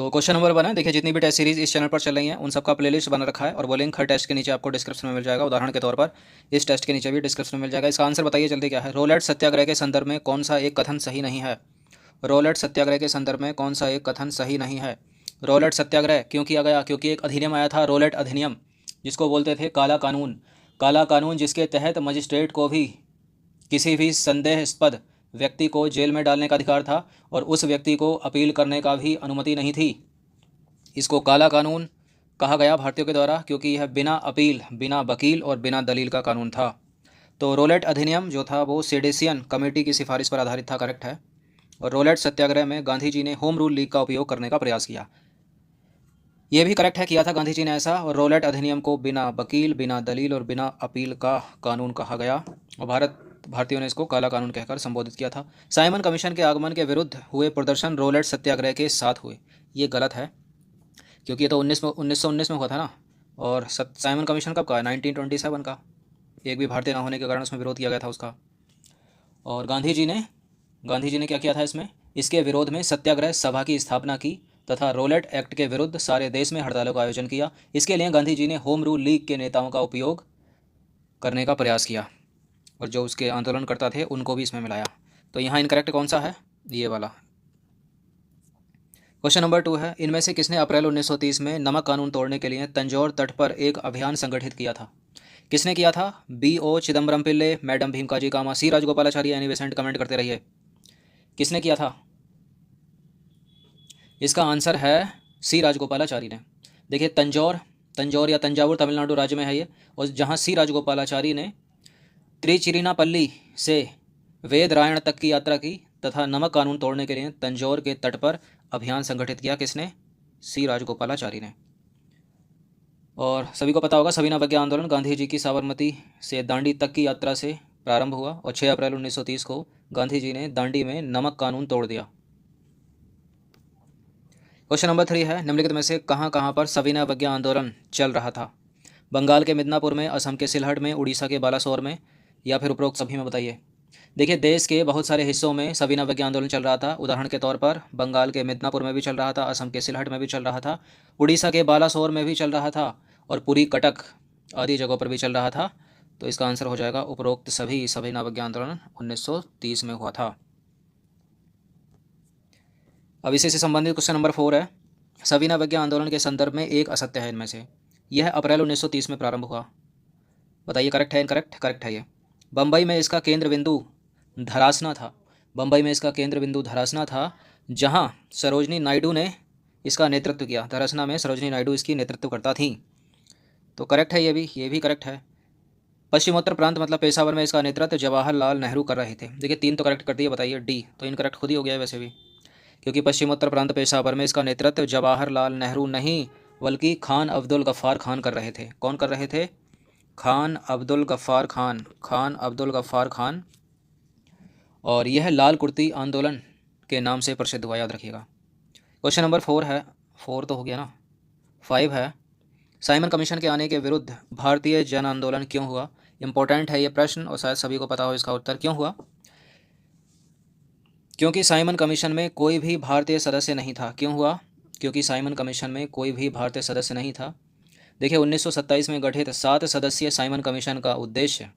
तो question number 1 है, देखिए जितनी भी टेस्ट सीरीज इस चैनल पर चल रही हैं उन सबका प्लेलिस्ट बना रखा है और वो लिंक हर टेस्ट के नीचे आपको डिस्क्रिप्शन में मिल जाएगा। उदाहरण के तौर पर इस टेस्ट के नीचे भी डिस्क्रिप्शन में मिल जाएगा। इसका आंसर बताइए जल्दी क्या है। रोलेट सत्याग्रह के संदर्भ में कौन सा एक कथन सही नहीं है। रोलेट सत्याग्रह के संदर्भ में कौन सा एक कथन सही नहीं है। रोलेट सत्याग्रह क्यों किया गया? क्योंकि एक अधिनियम आया था, रोलेट अधिनियम, जिसको बोलते थे काला कानून। काला कानून जिसके तहत मजिस्ट्रेट को भी किसी भी संदेहास्पद व्यक्ति को जेल में डालने का अधिकार था और उस व्यक्ति को अपील करने का भी अनुमति नहीं थी। इसको काला कानून कहा गया भारतीयों के द्वारा क्योंकि यह बिना अपील, बिना वकील और बिना दलील का कानून था। तो रोलेट अधिनियम जो था वो सेडेसियन कमेटी की सिफारिश पर आधारित था, करेक्ट है। और रोलेट सत्याग्रह में गांधी जी ने होम रूल लीग का उपयोग करने का प्रयास किया, यह भी करेक्ट है, किया था गांधी जी ने ऐसा। और रोलेट अधिनियम को बिना वकील, बिना दलील और बिना अपील का कानून कहा गया और भारतीयों ने इसको काला कानून कहकर संबोधित किया था। साइमन कमीशन के आगमन के विरुद्ध हुए प्रदर्शन रोलेट सत्याग्रह के साथ हुए, ये गलत है क्योंकि ये तो 1919 में हुआ था ना। और साइमन कमीशन कब का है? 1927 का। एक भी भारतीय ना होने के कारण उसमें विरोध किया गया था उसका। और गांधी जी ने क्या किया था इसमें? इसके विरोध में सत्याग्रह सभा की स्थापना की तथा रोलेट एक्ट के विरुद्ध सारे देश में हड़तालों का आयोजन किया। इसके लिए गांधी जी ने होम रूल लीग के नेताओं का उपयोग करने का प्रयास किया और जो उसके आंदोलनकर्ता थे उनको भी इसमें मिलाया। तो यहाँ इनकरेक्ट कौन सा है? ये वाला। क्वेश्चन नंबर 2 है, इनमें से किसने अप्रैल 1930 में नमक कानून तोड़ने के लिए तंजौर तट पर एक अभियान संगठित किया था? किसने किया था? B.O. चिदम्बरम पिल्ले, मैडम भीमकाजी कामा, सी राजगोपालाचारी, एनी बेसेंट। कमेंट करते रहिए किसने किया था। इसका आंसर है सी राजगोपालाचारी ने। देखिए तंजौर या तंजावुर तमिलनाडु राज्य में है ये, और जहाँ सी राजगोपालाचारी ने त्रिचिरिनापल्ली से वेद रायण तक की यात्रा की तथा नमक कानून तोड़ने के लिए तंजौर के तट पर अभियान संगठित किया। किसने? सी राजगोपालाचारी ने। और सभी को पता होगा सविनय अवज्ञा आंदोलन गांधी जी की साबरमती से दांडी तक की यात्रा से प्रारंभ हुआ और 6 अप्रैल 1930 को गांधी जी ने दांडी में नमक कानून तोड़ दिया। क्वेश्चन नंबर 3 है, निम्नलिखित में से कहाँ कहाँ पर सविनय अवज्ञा आंदोलन चल रहा था? बंगाल के मिदनापुर में, असम के सिलहट में, उड़ीसा के बालासोर में, या फिर उपरोक्त सभी में बताइए। देखिए देश के बहुत सारे हिस्सों में सविनय अवज्ञा आंदोलन चल रहा था। उदाहरण के तौर पर बंगाल के मिदनापुर में भी चल रहा था, असम के सिलहट में भी चल रहा था, उड़ीसा के बालासोर में भी चल रहा था और पुरी, कटक आदि जगहों पर भी चल रहा था। तो इसका आंसर हो जाएगा उपरोक्त सभी। सविनय अवज्ञा आंदोलन 1930 में हुआ था। अब इसी से संबंधित क्वेश्चन नंबर 4 है, सविनय अवज्ञा आंदोलन के संदर्भ में एक असत्य है इनमें से। यह अप्रैल 1930 में प्रारंभ हुआ, बताइए करेक्ट है इनकरेक्ट? करेक्ट है ये। बम्बई में इसका केंद्र बिंदु धरासना था। बम्बई में इसका केंद्र बिंदु धरासना था, जहां सरोजनी नायडू ने इसका नेतृत्व किया। धरासना में सरोजनी नायडू इसकी नेतृत्वकर्ता थी। तो करेक्ट है ये भी करेक्ट है। पश्चिमोत्तर प्रांत मतलब पेशावर में इसका नेतृत्व जवाहरलाल नेहरू कर रहे थे। देखिए 3 तो करेक्ट कर दिए, बताइए डी तो इनकरेक्ट खुद ही हो गया है वैसे भी, क्योंकि पश्चिमोत्तर प्रांत पेशावर में इसका नेतृत्व जवाहरलाल नेहरू नहीं बल्कि खान अब्दुल गफ्फार खान कर रहे थे। कौन कर रहे थे? खान अब्दुल गफ्फार खान, खान अब्दुल गफ्फार खान। और यह लाल कुर्ती आंदोलन के नाम से प्रसिद्ध हुआ, याद रखिएगा। क्वेश्चन नंबर 4 है, 4 तो हो गया ना, 5 है, साइमन कमीशन के आने के विरुद्ध भारतीय जन आंदोलन क्यों हुआ? इंपॉर्टेंट है ये प्रश्न और शायद सभी को पता हो इसका उत्तर। क्यों हुआ? क्योंकि साइमन कमीशन में कोई भी भारतीय सदस्य नहीं था। क्यों हुआ? क्योंकि साइमन कमीशन में कोई भी भारतीय सदस्य नहीं था। देखिए 1927 में गठित 7 सदस्यीय साइमन कमीशन का उद्देश्य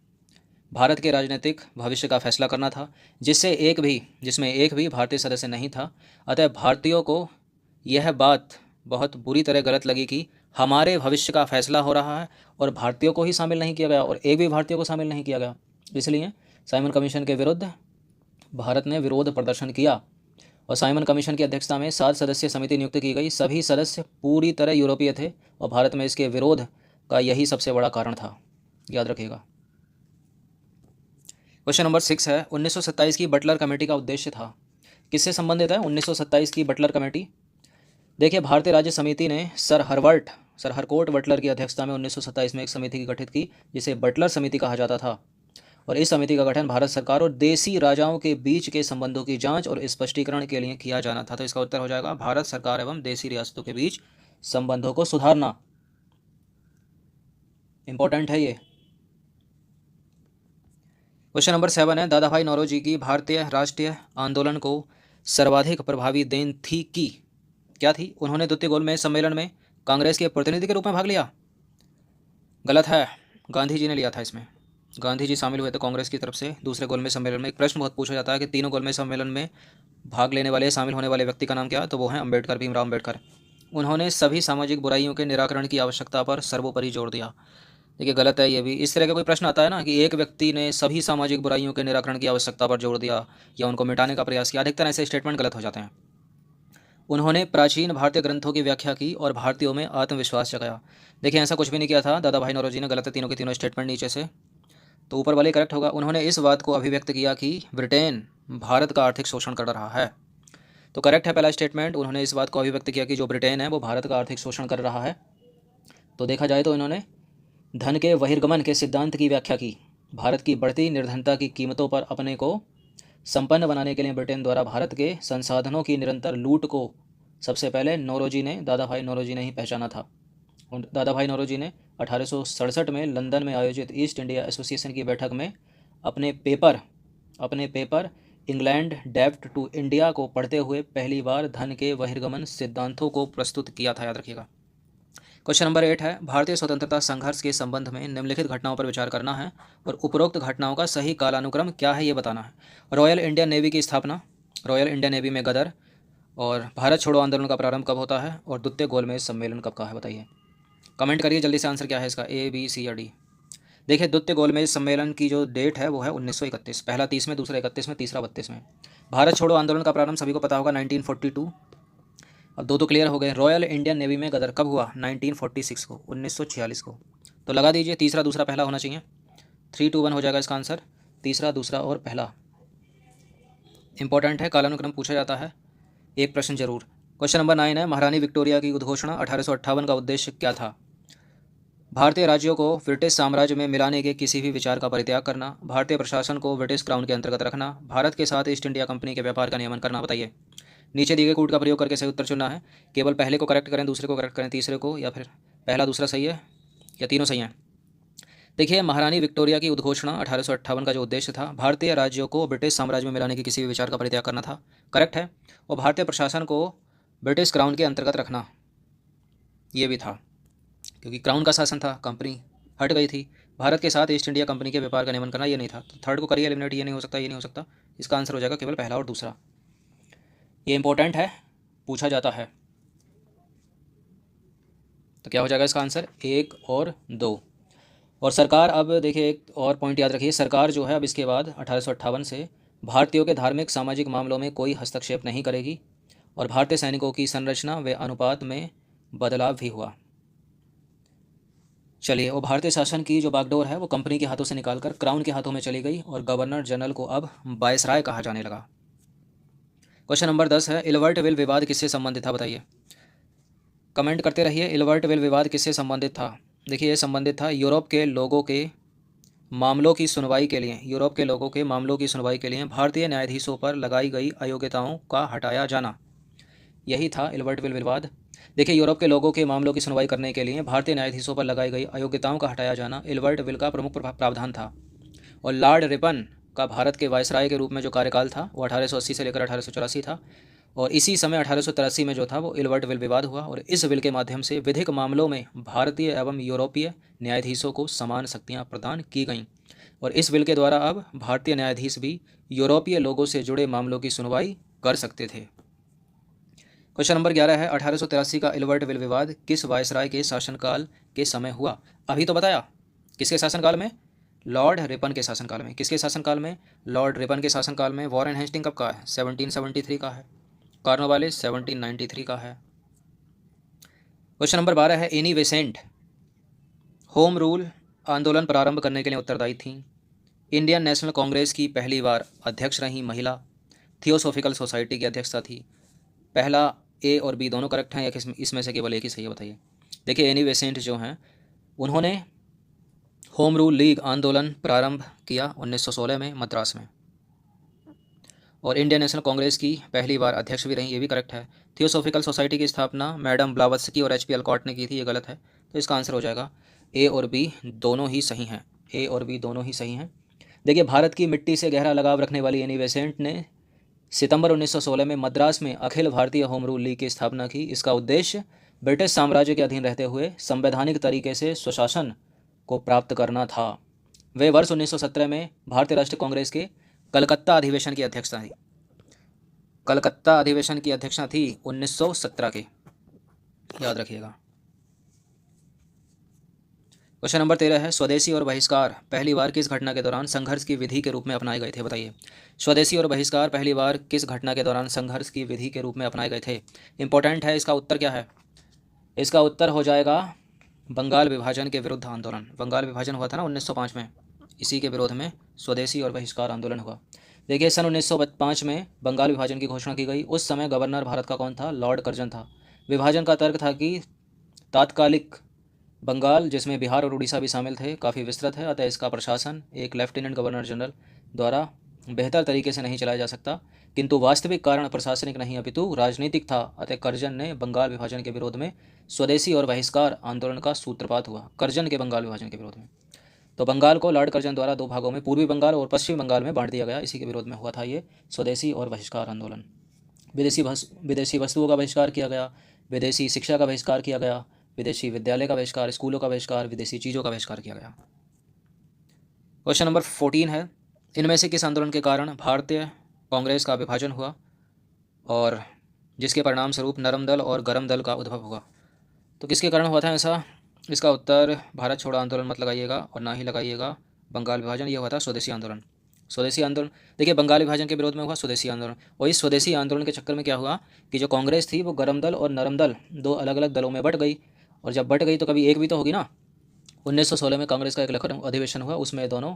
भारत के राजनीतिक भविष्य का फैसला करना था, जिसमें एक भी भारतीय सदस्य नहीं था। अतः भारतीयों को यह बात बहुत बुरी तरह गलत लगी कि हमारे भविष्य का फैसला हो रहा है और भारतीयों को ही शामिल नहीं किया गया और एक भी भारतीय को शामिल नहीं किया गया। इसलिए साइमन कमीशन के विरुद्ध भारत ने विरोध प्रदर्शन किया और साइमन कमीशन की अध्यक्षता में 7 सदस्यीय समिति नियुक्त की गई। सभी सदस्य पूरी तरह यूरोपीय थे और भारत में इसके विरोध का यही सबसे बड़ा कारण था, याद रखिएगा। क्वेश्चन नंबर 6 है, 1927 की बटलर कमेटी का उद्देश्य था। किससे संबंधित है 1927 की बटलर कमेटी? देखिए भारतीय राज्य समिति ने सर हरकोर्ट बटलर की अध्यक्षता में 1927 में एक समिति गठित की जिसे बटलर समिति कहा जाता था। और इस समिति का गठन भारत सरकार और देसी राजाओं के बीच के संबंधों की जांच और स्पष्टीकरण के लिए किया जाना था। तो इसका उत्तर हो जाएगा भारत सरकार एवं देसी रियासतों के बीच संबंधों को सुधारना। इंपॉर्टेंट है ये। क्वेश्चन नंबर 7 है, दादा भाई नौरोजी की भारतीय राष्ट्रीय आंदोलन को सर्वाधिक प्रभावी देन थी की क्या थी? उन्होंने द्वितीय गोलमेज सम्मेलन में कांग्रेस के प्रतिनिधि के रूप में भाग लिया। गलत है, गांधी जी ने लिया था इसमें। गांधी जी शामिल हुए थे कांग्रेस की तरफ से दूसरे गोलमेज सम्मेलन में। एक प्रश्न बहुत पूछा जाता है कि तीनों गोलमेज सम्मेलन में भाग लेने वाले, शामिल होने वाले व्यक्ति का नाम क्या? तो वो हैं अम्बेडकर, भीमराव अम्बेडकर। उन्होंने सभी सामाजिक बुराइयों के निराकरण की आवश्यकता पर सर्वोपरि जोर दिया। देखिए गलत है ये भी। इस तरह का कोई प्रश्न आता है ना कि एक व्यक्ति ने सभी सामाजिक बुराइयों के निराकरण की आवश्यकता पर जोर दिया या उनको मिटाने का प्रयास किया, अधिकतर ऐसे स्टेटमेंट गलत हो जाते हैं। उन्होंने प्राचीन भारतीय ग्रंथों की व्याख्या की और भारतीयों में आत्मविश्वास जगाया। देखिए ऐसा कुछ भी नहीं किया था दादा भाई नौरोजी ने। गलत है तीनों के तीनों स्टेटमेंट नीचे से, तो ऊपर वाले करेक्ट होगा। उन्होंने इस बात को अभिव्यक्त किया कि ब्रिटेन भारत का आर्थिक शोषण कर रहा है। तो करेक्ट है पहला स्टेटमेंट। उन्होंने इस बात को अभिव्यक्त किया कि जो ब्रिटेन है वो भारत का आर्थिक शोषण कर रहा है। तो देखा जाए तो इन्होंने धन के बहिर्गमन के सिद्धांत की व्याख्या की। भारत की बढ़ती निर्धनता की कीमतों पर अपने को संपन्न बनाने के लिए ब्रिटेन द्वारा भारत के संसाधनों की निरंतर लूट को सबसे पहले नौरोजी ने, दादा भाई नौरोजी ने ही पहचाना था। और दादा भाई नौरोजी ने 1867 में लंदन में आयोजित ईस्ट इंडिया एसोसिएशन की बैठक में अपने पेपर इंग्लैंड डेब्ट टू इंडिया को पढ़ते हुए पहली बार धन के बहिर्गमन सिद्धांतों को प्रस्तुत किया था। याद रखिएगा। क्वेश्चन नंबर 8 है, भारतीय स्वतंत्रता संघर्ष के संबंध में निम्नलिखित घटनाओं पर विचार करना है और उपरोक्त घटनाओं का सही कालानुक्रम क्या है ये बताना है। रॉयल इंडियन नेवी की स्थापना, रॉयल इंडियन नेवी में गदर, और भारत छोड़ो आंदोलन का प्रारंभ कब होता है, और द्वितीय गोलमेज सम्मेलन कब का है बताइए। कमेंट करिए जल्दी से आंसर क्या है इसका, ए बी सी या डी। देखिए द्वितीय गोलमेज सम्मेलन की जो डेट है वो है 1931, पहला 30 में, दूसरा 31 में, तीसरा 32 में। भारत छोड़ो आंदोलन का प्रारंभ सभी को पता होगा 1942। अब दो तो क्लियर हो गए। रॉयल इंडियन नेवी में गदर कब हुआ? 1946 को, 1946 को। तो लगा दीजिए तीसरा दूसरा पहला होना चाहिए। 3 2 1 हो जाएगा इसका आंसर, तीसरा दूसरा और पहला। इंपॉर्टेंट है, कालानुक्रम पूछा जाता है एक प्रश्न जरूर। क्वेश्चन नंबर 9 है, महारानी विक्टोरिया की उद्घोषणा 1858 का उद्देश्य क्या था? भारतीय राज्यों को ब्रिटिश साम्राज्य में मिलाने के किसी भी विचार का परित्याग करना, भारतीय प्रशासन को ब्रिटिश क्राउन के अंतर्गत रखना, भारत के साथ ईस्ट इंडिया कंपनी के व्यापार का नियमन करना। बताइए। नीचे दिए गए कूट का प्रयोग करके सही उत्तर चुनना है। केवल पहले को करेक्ट करें, दूसरे को करेक्ट करें, तीसरे को, या फिर पहला दूसरा सही है या तीनों सही हैं। देखिए महारानी विक्टोरिया की उद्घोषणा 1858 का जो उद्देश्य था, भारतीय राज्यों को ब्रिटिश साम्राज्य में मिलाने के किसी भी विचार का परित्याग करना था। करेक्ट है। और भारतीय प्रशासन को ब्रिटिश क्राउन के अंतर्गत रखना, ये भी था, क्योंकि क्राउन का शासन था, कंपनी हट गई थी। भारत के साथ ईस्ट इंडिया कंपनी के व्यापार का नियमन करना, ये नहीं था। तो थर्ड को करिए एलिमिनेट, ये नहीं हो सकता, ये नहीं हो सकता। इसका आंसर हो जाएगा केवल पहला और दूसरा। ये इंपॉर्टेंट है, पूछा जाता है। तो क्या हो जाएगा इसका आंसर? 1 और 2। और सरकार, अब देखिए एक और पॉइंट याद रखिए, सरकार जो है अब इसके बाद 1858 से भारतीयों के धार्मिक सामाजिक मामलों में कोई हस्तक्षेप नहीं करेगी। और भारतीय सैनिकों की संरचना व अनुपात में बदलाव भी हुआ। चलिए, और भारतीय शासन की जो बागडोर है वो कंपनी के हाथों से निकालकर क्राउन के हाथों में चली गई और गवर्नर जनरल को अब वायसराय कहा जाने लगा। क्वेश्चन नंबर 10 है, इल्बर्ट विल विवाद किससे संबंधित था? बताइए। कमेंट करते रहिए। इल्बर्ट विल विवाद किससे संबंधित था? देखिए ये संबंधित था यूरोप के लोगों के मामलों की सुनवाई के लिए, यूरोप के लोगों के मामलों की सुनवाई के लिए भारतीय न्यायाधीशों पर लगाई गई अयोग्यताओं का हटाया जाना, यही था इल्बर्ट विल विवाद। देखिए यूरोप के लोगों के मामलों की सुनवाई करने के लिए भारतीय न्यायाधीशों पर लगाई गई अयोग्यताओं का हटाया जाना इल्बर्ट विल का प्रमुख प्रावधान था। और लॉर्ड रिपन का भारत के वायसराय के रूप में जो कार्यकाल था वो 1880 से लेकर 1884 था। और इसी समय 1883 में जो था वो इल्बर्ट विल विवाद हुआ। और इस विल के माध्यम से विधिक मामलों में भारतीय एवं यूरोपीय न्यायाधीशों को समान शक्तियाँ प्रदान की गईं। और इस विल के द्वारा अब भारतीय न्यायाधीश भी यूरोपीय लोगों से जुड़े मामलों की सुनवाई कर सकते थे। क्वेश्चन नंबर 11 है, 1883 का इल्बर्ट विल विवाद किस वायसराय के शासनकाल के समय हुआ? अभी तो बताया, किसके शासनकाल में? लॉर्ड रिपन के शासनकाल में। किसके शासनकाल में? लॉर्ड रिपन के शासनकाल में। वॉरेन हेस्टिंग कब का है? 1773 का है। कॉर्नवालिस 1793 का है। क्वेश्चन नंबर 12 है, एनी बेसेंट होम रूल आंदोलन प्रारंभ करने के लिए उत्तरदायी थी। इंडियन नेशनल कांग्रेस की पहली बार अध्यक्ष रही महिला। थियोसॉफिकल सोसाइटी की अध्यक्षता थी। पहला ए और बी दोनों करेक्ट हैं या इसमें से केवल एक ही सही है? बताइए। देखिए एनी बेसेंट जो हैं उन्होंने होम रूल लीग आंदोलन प्रारंभ किया 1916 में मद्रास में। और इंडियन नेशनल कांग्रेस की पहली बार अध्यक्ष भी रही, ये भी करेक्ट है। थियोसॉफिकल सोसाइटी की स्थापना मैडम ब्लावत्स्की और HP अलकॉट ने की थी, ये गलत है। तो इसका आंसर हो जाएगा ए और बी दोनों ही सही हैं। ए और बी दोनों ही सही हैं। देखिए भारत की मिट्टी से गहरा लगाव रखने वाली एनी बेसेंट ने सितंबर 1916 में मद्रास में Akhil Bharatiya home rule league की स्थापना की। इसका उद्देश्य ब्रिटिश साम्राज्य के अधीन रहते हुए संवैधानिक तरीके से स्वशासन को प्राप्त करना था। वे वर्ष 1917 में भारतीय राष्ट्रीय कांग्रेस के कलकत्ता अधिवेशन की अध्यक्षता थी। कलकत्ता अधिवेशन की अध्यक्षता थी 1917 की, याद रखिएगा। क्वेश्चन नंबर 13 है, स्वदेशी और बहिष्कार पहली बार किस घटना के दौरान संघर्ष की विधि के रूप में अपनाए गए थे? बताइए। स्वदेशी और बहिष्कार पहली बार किस घटना के दौरान संघर्ष की विधि के रूप में अपनाए गए थे? इंपॉर्टेंट है, इसका उत्तर क्या है? इसका उत्तर हो जाएगा बंगाल विभाजन के विरुद्ध आंदोलन। बंगाल विभाजन हुआ था ना 1905 में, इसी के विरोध में स्वदेशी और बहिष्कार आंदोलन हुआ। देखिए, सन 1905 में बंगाल विभाजन की घोषणा की गई। उस समय गवर्नर भारत का कौन था? लॉर्ड कर्जन था। विभाजन का तर्क था कि तात्कालिक बंगाल, जिसमें बिहार और उड़ीसा भी शामिल थे, काफ़ी विस्तृत है, अतः इसका प्रशासन एक लेफ्टिनेंट गवर्नर जनरल द्वारा बेहतर तरीके से नहीं चलाया जा सकता। किंतु वास्तविक कारण प्रशासनिक नहीं अपितु राजनीतिक था, अतः कर्जन ने बंगाल विभाजन के विरोध में स्वदेशी और बहिष्कार आंदोलन का सूत्रपात हुआ। कर्जन के बंगाल विभाजन के विरोध में। तो बंगाल को लॉर्ड कर्जन द्वारा दो भागों में, पूर्वी बंगाल और पश्चिमी बंगाल में बांट दिया गया। इसी के विरोध में हुआ था ये स्वदेशी और बहिष्कार आंदोलन। विदेशी वस्तुओं का बहिष्कार किया गया, विदेशी शिक्षा का बहिष्कार किया गया, विदेशी विद्यालय का बहिष्कार, स्कूलों का बहिष्कार, विदेशी चीज़ों का बहिष्कार किया गया। क्वेश्चन नंबर 14 है, इनमें से किस आंदोलन के कारण भारतीय कांग्रेस का विभाजन हुआ और जिसके परिणाम स्वरूप नरम दल और गरम दल का उद्भव हुआ? तो किसके कारण हुआ था ऐसा? इसका उत्तर भारत छोड़ो आंदोलन मत लगाइएगा और ना ही लगाइएगा बंगाल विभाजन। ये हुआ था स्वदेशी आंदोलन। स्वदेशी आंदोलन, देखिए, बंगाल विभाजन के विरोध में हुआ स्वदेशी आंदोलन, और इस स्वदेशी आंदोलन के चक्कर में क्या हुआ कि जो कांग्रेस थी वो गरम दल और नरम दल दो अलग अलग दलों में बट गई, और जब बट गई तो कभी एक भी तो होगी ना। 1916 में कांग्रेस का एक लखनऊ अधिवेशन हुआ, उसमें दोनों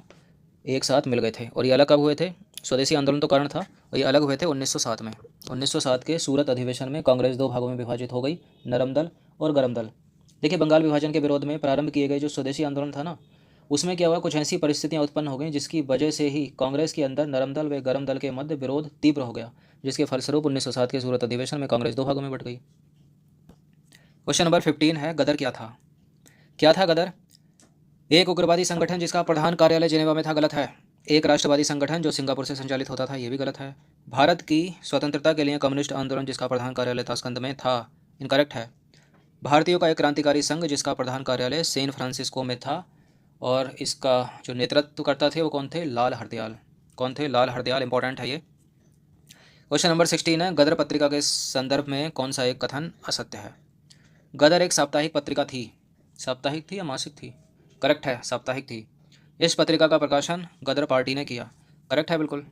एक साथ मिल गए थे। और ये अलग कब हुए थे? स्वदेशी आंदोलन तो कारण था, और ये अलग हुए थे 1907 में। 1907 के सूरत अधिवेशन में कांग्रेस दो भागों में विभाजित हो गई, नरम दल और गरम दल। देखिए, बंगाल विभाजन के विरोध में प्रारंभ किए गए जो स्वदेशी आंदोलन था ना, उसमें क्या हुआ, कुछ ऐसी परिस्थितियां उत्पन्न हो गई जिसकी वजह से ही कांग्रेस के अंदर नरम दल व गरम दल के मध्य विरोध तीव्र हो गया, जिसके फलस्वरूप 1907 के सूरत अधिवेशन में कांग्रेस दो भागों में बट गई। क्वेश्चन नंबर 15 है, गदर क्या था? क्या था गदर? एक उग्रवादी संगठन जिसका प्रधान कार्यालय जिनेवा में था, गलत है। एक राष्ट्रवादी संगठन जो सिंगापुर से संचालित होता था, ये भी गलत है। भारत की स्वतंत्रता के लिए कम्युनिस्ट आंदोलन जिसका प्रधान कार्यालय ताशकंद में था, इनकरेक्ट है। भारतीयों का एक क्रांतिकारी संघ जिसका प्रधान कार्यालय सैन फ्रांसिस्को में था, और इसका जो नेतृत्व करता थे वो कौन थे? लाल हरदयाल। कौन थे? लाल हरदयाल। इंपॉर्टेंट है ये। क्वेश्चन नंबर 16 है, गदर पत्रिका के संदर्भ में कौन सा एक कथन असत्य है? गदर एक साप्ताहिक पत्रिका थी। साप्ताहिक थी या मासिक थी? करेक्ट है, साप्ताहिक थी। इस पत्रिका का प्रकाशन गदर पार्टी ने किया। करेक्ट है बिल्कुल,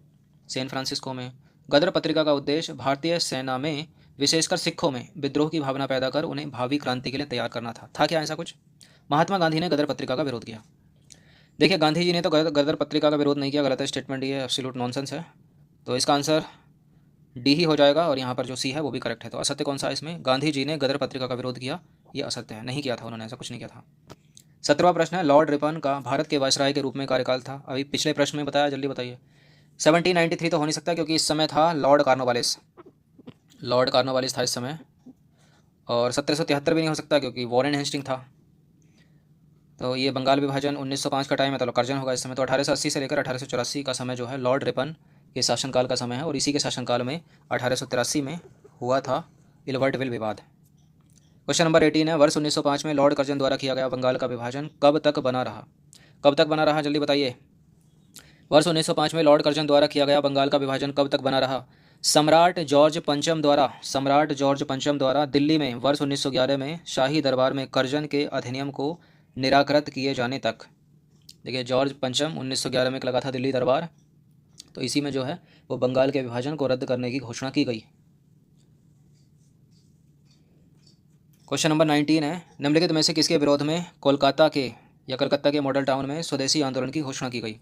सैन फ्रांसिस्को में। गदर पत्रिका का उद्देश्य भारतीय सेना में, विशेषकर सिखों में विद्रोह की भावना पैदा कर उन्हें भावी क्रांति के लिए तैयार करना था क्या ऐसा कुछ? महात्मा गांधी ने गदर पत्रिका का विरोध किया। देखिए, गांधी जी ने तो गदर पत्रिका का विरोध नहीं किया, गलत है स्टेटमेंट, ये एब्सोल्यूट नॉनसेंस है। तो इसका आंसर डी ही हो जाएगा, और यहाँ पर जो सी है वो भी करेक्ट है। तो असत्य कौन सा है इसमें? गांधी जी ने गदर पत्रिका का विरोध किया, ये असत्य है, नहीं किया था उन्होंने, ऐसा कुछ नहीं किया था। 17वां प्रश्न है, लॉर्ड रिपन का भारत के वायसराय के रूप में कार्यकाल था? अभी पिछले प्रश्न में बताया, जल्दी बताइए। 1793 तो हो नहीं सकता, क्योंकि इस समय था लॉर्ड कॉर्नवालिस। लॉर्ड कॉर्नवालिस था इस समय। और 1773 भी नहीं हो सकता, क्योंकि वॉरेन हेस्टिंग था। तो ये बंगाल विभाजन 1905 का टाइम है, तो कर्जन होगा इस समय। तो 1880 से लेकर 1884 का समय जो है लॉर्ड रिपन के शासनकाल का समय है, और इसी के शासनकाल में 1883 में हुआ था इल्वर्टविल विवाद। क्वेश्चन नंबर 18 है, वर्ष 1905 में लॉर्ड कर्जन द्वारा किया गया बंगाल का विभाजन कब तक बना रहा? कब तक बना रहा, जल्दी बताइए। वर्ष 1905 में लॉर्ड कर्जन द्वारा किया गया बंगाल का विभाजन कब तक बना रहा? सम्राट जॉर्ज पंचम द्वारा दिल्ली में वर्ष 1911 में शाही दरबार में कर्जन के अधिनियम को निराकृत किए जाने तक। देखिए, जॉर्ज पंचम 1911 में लगा था दिल्ली दरबार, तो इसी में जो है वो बंगाल के विभाजन को रद्द करने की घोषणा की गई। क्वेश्चन नंबर 19 है, निम्नलिखित में से किसके विरोध में कोलकाता के या कलकत्ता के मॉडल टाउन में स्वदेशी आंदोलन की घोषणा की गई?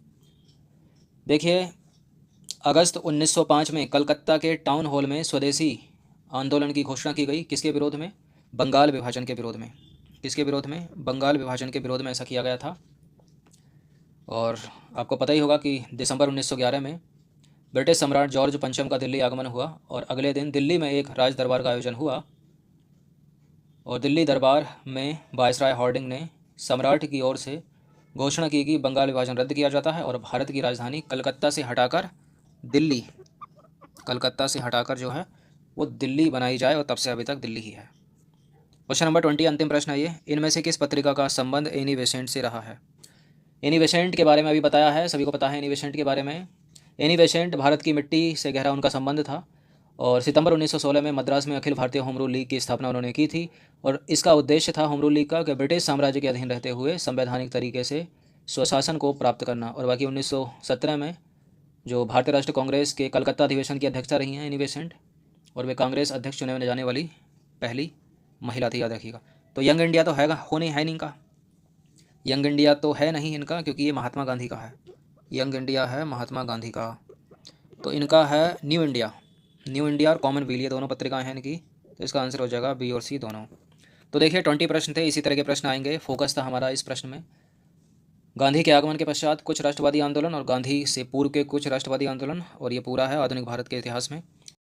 देखिए, अगस्त 1905 में कलकत्ता के टाउन हॉल में स्वदेशी आंदोलन की घोषणा की गई। किसके विरोध में? बंगाल विभाजन के विरोध में। किसके विरोध में? बंगाल विभाजन के विरोध में ऐसा किया गया था। और आपको पता ही होगा कि दिसंबर 1911 में ब्रिटिश सम्राट जॉर्ज पंचम का दिल्ली आगमन हुआ, और अगले दिन दिल्ली में एक राज दरबार का आयोजन हुआ, और दिल्ली दरबार में वायसराय हार्डिंग ने सम्राट की ओर से घोषणा की कि बंगाल विभाजन रद्द किया जाता है और भारत की राजधानी कलकत्ता से हटाकर दिल्ली कलकत्ता से हटाकर जो है वो दिल्ली बनाई जाए और तब से अभी तक दिल्ली ही है। क्वेश्चन नंबर 20 अंतिम प्रश्न है ये, इनमें से किस पत्रिका का संबंध एनी बेसेंट से रहा है? एनी बेसेंट के बारे में अभी बताया है, सभी को पता है एनी बेसेंट के बारे में। एनी बेसेंट भारत की मिट्टी से गहरा उनका संबंध था और सितंबर 1916 में मद्रास में Akhil Bharatiya home rule league की स्थापना उन्होंने की थी और इसका उद्देश्य था होम रूल लीग का कि ब्रिटिश साम्राज्य के अधीन रहते हुए संवैधानिक तरीके से स्वशासन को प्राप्त करना। और बाकी 1917 में जो भारतीय राष्ट्रीय कांग्रेस के कलकत्ता अधिवेशन की अध्यक्षता रही हैं एनी बेसेंट, और वे कांग्रेस अध्यक्ष चुने जाने वाली पहली महिला थी, याद रखिएगा। तो यंग इंडिया तो है नहीं इनका, यंग इंडिया तो है नहीं इनका, क्योंकि ये महात्मा गांधी का है। यंग इंडिया है महात्मा गांधी का, तो इनका है न्यू इंडिया। न्यू इंडिया और कॉमनवेल्थ ये दोनों पत्रिकाएं हैं इनकी, तो इसका आंसर हो जाएगा बी और सी दोनों। तो देखिए 20 प्रश्न थे, इसी तरह के प्रश्न आएंगे। फोकस था हमारा इस प्रश्न में गांधी के आगमन के पश्चात कुछ राष्ट्रवादी आंदोलन और गांधी से पूर्व के कुछ राष्ट्रवादी आंदोलन, और ये पूरा है आधुनिक भारत के इतिहास में।